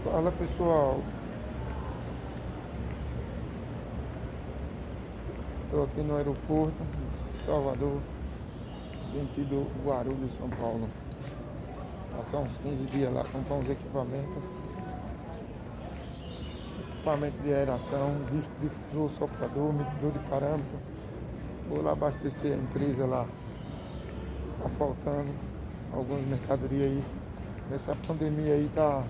Fala pessoal, estou aqui no aeroporto de Salvador, sentido Guarulhos, São Paulo. Passar uns 15 dias lá, comprar uns equipamento de aeração, disco difusor, soprador, medidor de parâmetro. Vou lá abastecer a empresa lá. Tá faltando algumas mercadorias aí. Nessa pandemia aí tá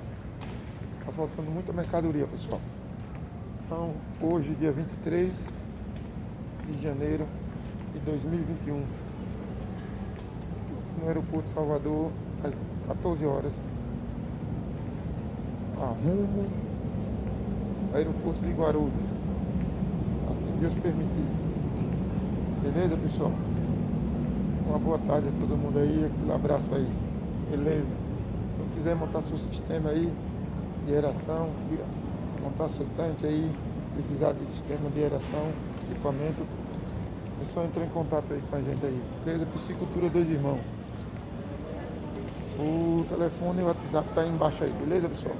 faltando muita mercadoria, pessoal. Então, hoje, dia 23 de janeiro de 2021, estou aqui no aeroporto de Salvador às 14 horas, rumo ao aeroporto de Guarulhos, assim Deus permitir. Beleza, pessoal? Uma boa tarde a todo mundo aí, aquele abraço aí. Beleza? Quem quiser montar seu sistema aí de aeração, montar seu tanque aí, precisar de sistema de aeração, equipamento, é só entrar em contato aí com a gente aí. Beleza? Piscicultura Dois Irmãos. O telefone e o WhatsApp tá aí embaixo aí, beleza, pessoal?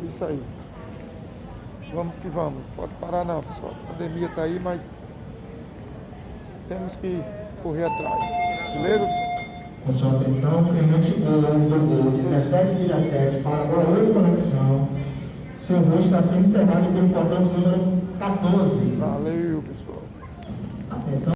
É isso aí. Vamos que vamos. Pode parar não, pessoal. A pandemia tá aí, mas temos que correr atrás. Beleza, pessoal? Com sua atenção, cliente do voo 1717 para Guarulhos Conexão. Seu voo está sendo encerrado pelo portão número 14. Valeu, pessoal. Atenção.